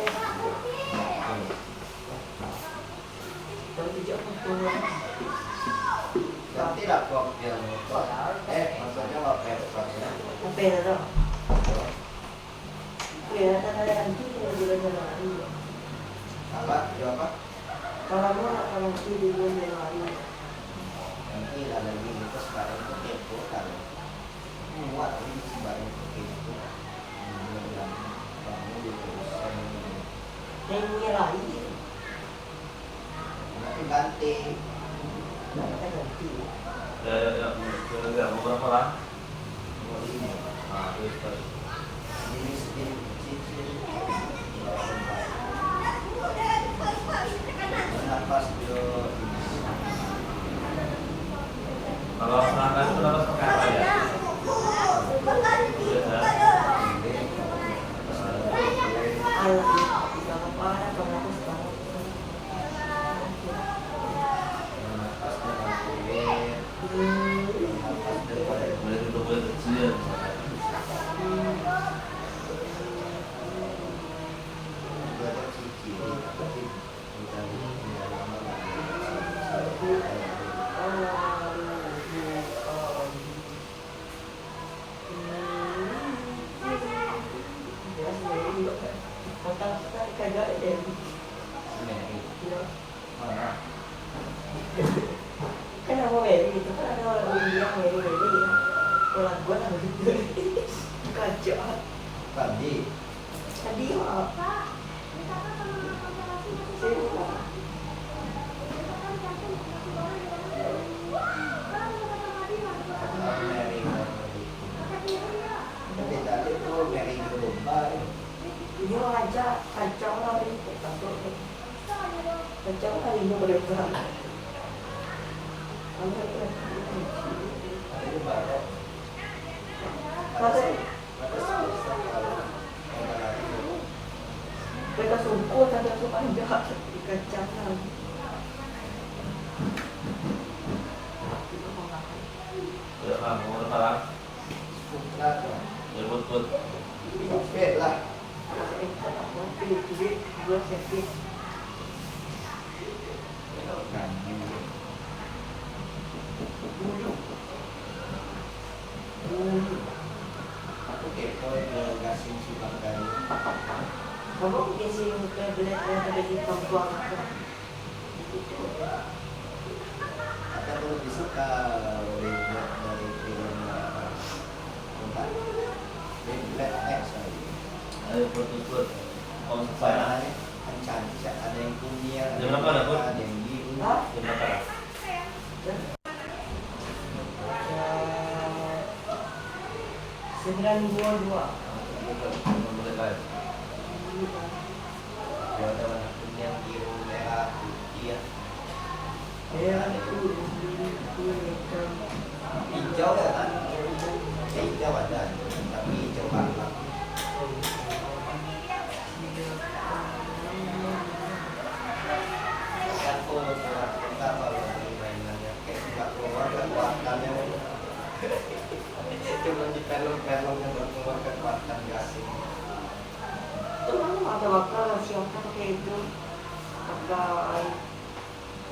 Kalau tidak betul. Yang tidak kok yang maksudnya apa ya? Apa ya tu? Ya, tak ada nanti dia juga lari. Apa? Jawab apa? Kalau kiri dia lari. Yang tidak lagi itu sekarang itu kepo kan. Muat ini sebarang itu kepo. Bilang kamu diterusan. Dia lari. Nanti ganti. Kita ganti. Ya, mau berapa lah? Mau ini. Nah, terus. Ini sedikit cicil. Nafas dulu. Kalau serangga itu harus pakai apa ya? Biasa. Alat kita apa? Kalau aku sekarang. Nafas dengan kulit. Nafas daripada Boleh tutup boleh kecil. juga ada cicil. Tapi udah lama Kagak ada. mana? Kan nama Mary itu kan ada orang bilang Mary. Kalau gua nama gitu. Kacau. Tadi Tadi apa? Saya lupa. Mary tapi tadi tuh Mary Global. Dia aja kacau lah ini. Kacau lah ini mereka. Itu baru Masa pada selesai kalau lagi mereka suku tanda tu panjang kacau lah. Udah lah, mau berapa lah? putra tuh. Ya put. Oke lah. Pilih dua senti. Aku kepo ke gasing Subang dari. Kamu kasi ke belat yang ada di Pampang. Aku tuh lebih suka Reblet dari film Tentang Reblet X lagi. Ayo put. Kalau selesai lah. Warnanya kan cantik, ada yang kuning, Jam berapa ada, Bud? ada yang biru. Hah? Jam berapa lah? Sembilan dua. Boleh lah. Dia ada warna kuning, biru, merah, putih. Ya itu hitam. Hijau ya kan? Hijau ada, tapi hijau banget. Aku surat kita kalau lagi mainannya kayak nggak keluar kekuatannya. Cuma di film-film yang berkeluar kekuatan gasing. Itu mana ada bakal siapa pakai itu? Pakai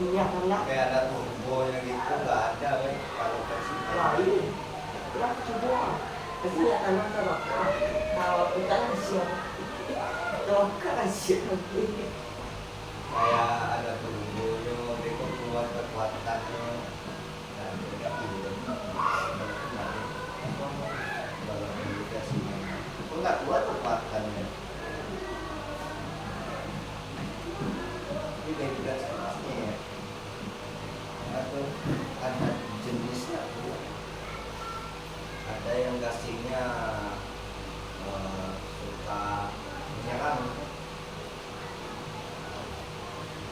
minyak tanah Kayak ada turbonya gitu nggak ada weh kalau versi lain. Lah coba. Tapi minyak tanah tak bakal. Kalau kita siapa? Bakal siapa? kayak ada turbonya dia kok keluar kekuatannya dan dia film dalam edukasi kok nggak keluar kekuatannya ini kayak juga sebenarnya ya atau ada jenisnya tuh Ada yang gasingnya suka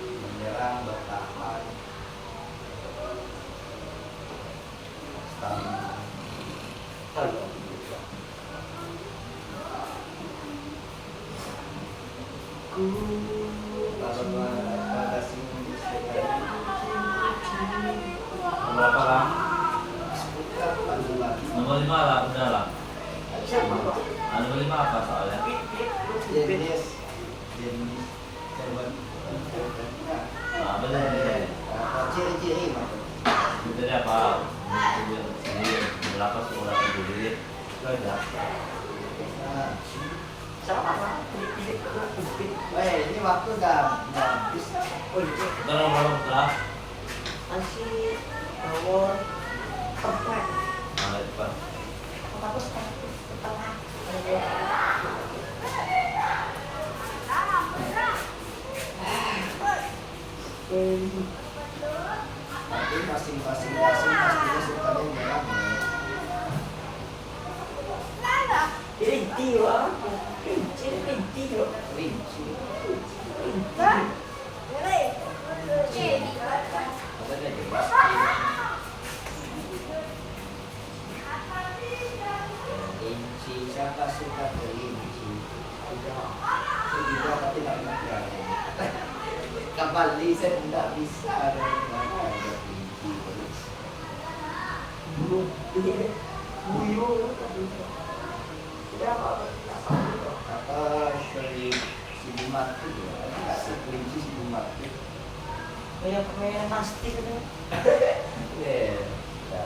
menyerang, bertahan, stamina. Kalau Kalau gasing Berapa lah? seputar panduan Nomor 5 lah, udah lah. siapa Pak? Nomor 5 apa soalnya? jenis hewan Nah, benar benar. ciri-ciri maksudnya. Jadi apa? Sendiri, berapa sekolah sendiri? Itu aja. Nah, Sama Pak. Pilih. ini waktu udah habis. Oh iya. Udah nomor berapa? Masih nomor 4. Nah, cepat. Apa setengah? Tapi masing-masing gasing pastinya sukanya nyerang ya. Rinti Pak. Rinti loh. Rinci. Jadi, Ada deh jelas. Rinci, siapa suka kelinci? Sudah tapi tak pernah. Kembali saya tidak bisa ada kelinci. Buyur. Apa si Dimat itu ya? Tidak si kelinci si Dimat itu. Kayak permainan plastik itu. Ya,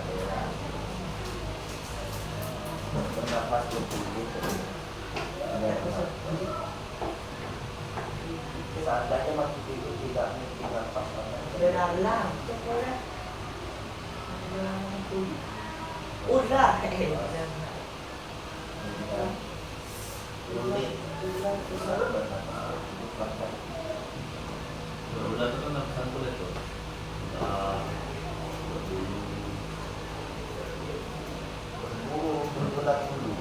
tidak. Bernapas 20 Seandainya masih tidak mungkin nafas Beralang. Udah. Udah tuh kan lapisan kulit tuh. berbulan dulu.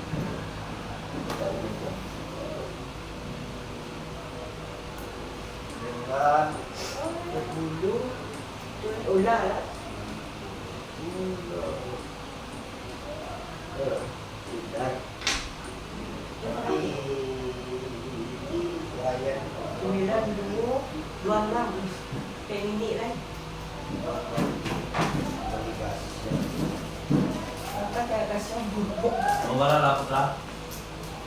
Dengan Bulu. Udah lah. tidak di raya 926. Kayak ini lah. Apa kayak kasih bubuk. Nomor lah putra.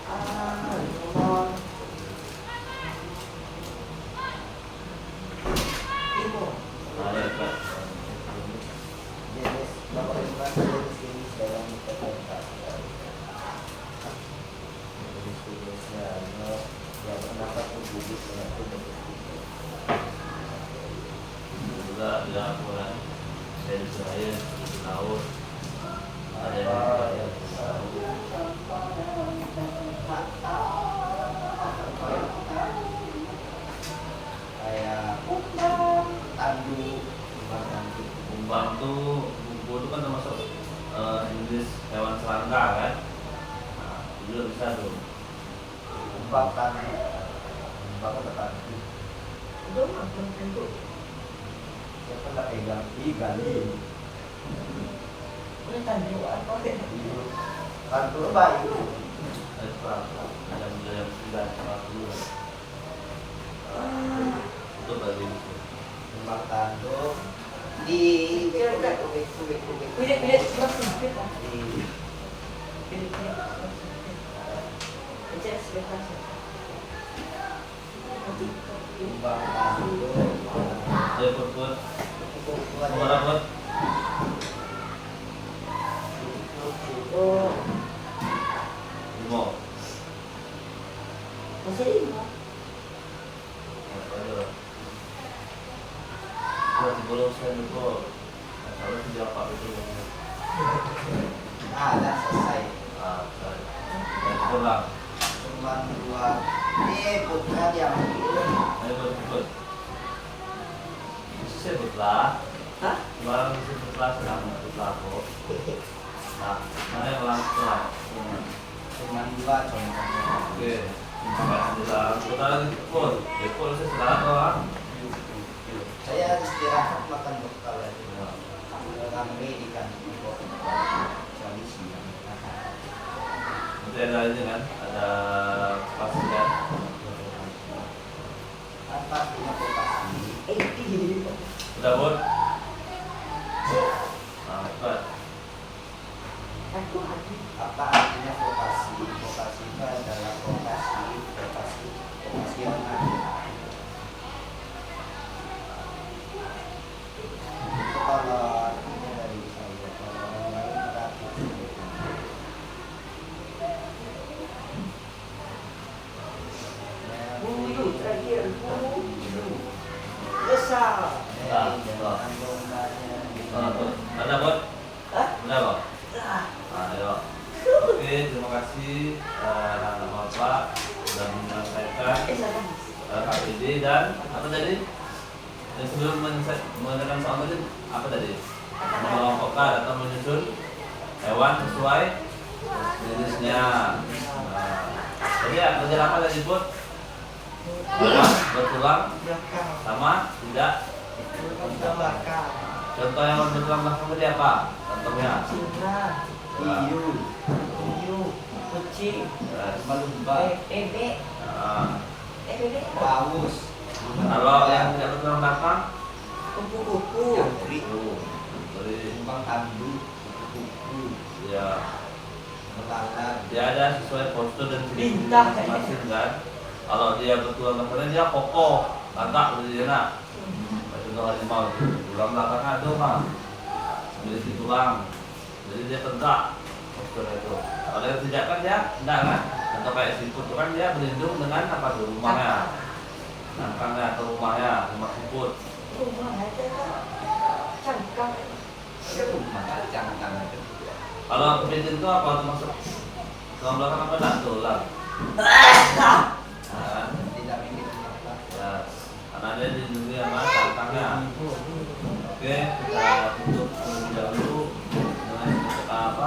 Nomor 5. Nah, ya, cepat. jenis nomor 5 jenis ini dalam presentasi jenisnya yang terdapat tubuh penyakit Juga tidak kurang. Saya di Surabaya, di laut. Ada yang kayak tandu kumbang tuh, bumbu itu kan termasuk jenis hewan serangga kan. Nah, itu juga bisa tuh. kumbang tandu atau tandu Udah makan itu. saya pernah pegang gali Udah tadi apa ya? tandu baik Ada serangga, ada yang sudah dulu. Itu bagi itu. kumbang tandu di kubik Pilih sedikit lah. di Pilih. Kecil sebentar. kumbang tandu Ayo put. Nomor apa? Oh, 5. masih 5. Apa aja? Sebelum saya itu, kalau sejak Pak itu, ada selesai kurang. cuma 2 putra yang Ayo put. Saya putlah. Hah? Kemarin saya putlah sedang putlah kok. Nah, mana yang langsung? Cuman 2 contohnya. Oke, alhamdulillah. Kita lagi full. Ya full sih sekarang doang. Saya istirahat makan bekal aja. Kami di kantor kecuali siang. Nanti ada ini kan, ada pasti kan. Apa artinya vokasi? Udah bud. Nah, cepat. Apa artinya vokasi? Vokasi itu adalah vokasional. Itu kalau artinya dari saya, kalau orang lain berarti Bulu terakhir, bulu. Besar. Ada bud. Hah? Udah bud. Ah. Ayo. Oke, terima kasih anak bapak sudah menyelesaikan Salah. KPD dan apa tadi? Dan sebelum menyelesaikan soal tadi apa tadi? Mengelompokkan atau menyusun hewan sesuai jenisnya. Nah, jadi ya belajar apa tadi bud? Hewan bertulang Belakang. sama tidak. Belakang. Contoh hewan bertulang belakang tadi apa? Contohnya. Singa. Hiu, Hiu. Kucing. melumba, Bebek. Nah, Bebek. paus, kalau yang tidak bertulang belakang, Kupu-kupu. jangkrik, dari kumbang tandu, kuku, ya belalang. dia ada sesuai postur dan ciri Bintang. masing-masing kan. Kalau dia bertulang belakang dia kokoh, tagak dia nak. Contoh harimau tulang belakangnya ada mah, memiliki tulang, jadi dia tegak postur itu. Kalau yang tidak kan dia tidak kan. Atau kayak siput itu kan dia berlindung dengan apa tuh rumahnya, nangkangnya atau rumahnya, rumah siput. Rumah aja kan. Cangkang. Itu cangkang itu. Kalau kepiting itu apa termasuk tulang belakang apa enggak tulang? Nah, Tidak mirip apa. ya, karena dia dilindungi sama cangkangnya. Oke, kita tutup terlebih dahulu dengan kata apa?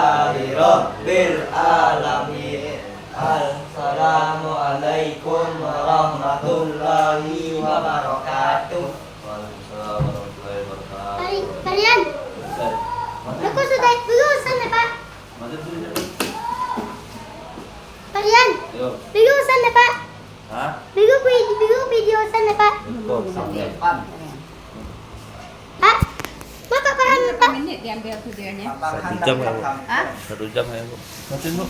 Alhamdulillahirabbil alamin. Assalamualaikum warahmatullahi wabarakatuh. Waalaikumsalam warahmatullahi wabarakatuh. Kalian, Selesai. aku sudah lulusan ya Pak. Mati dulu jadi. Kalian, Yuk. lulusan ya Pak. Hah? Video san ya Pak. Cukup sampai. Depan. Hah? Bapak paham Berapa Pak? menit diambil videonya? Papang Satu jam handap ya, Bu. belakang. Hah? 1 jam ya bu. Matiin bu.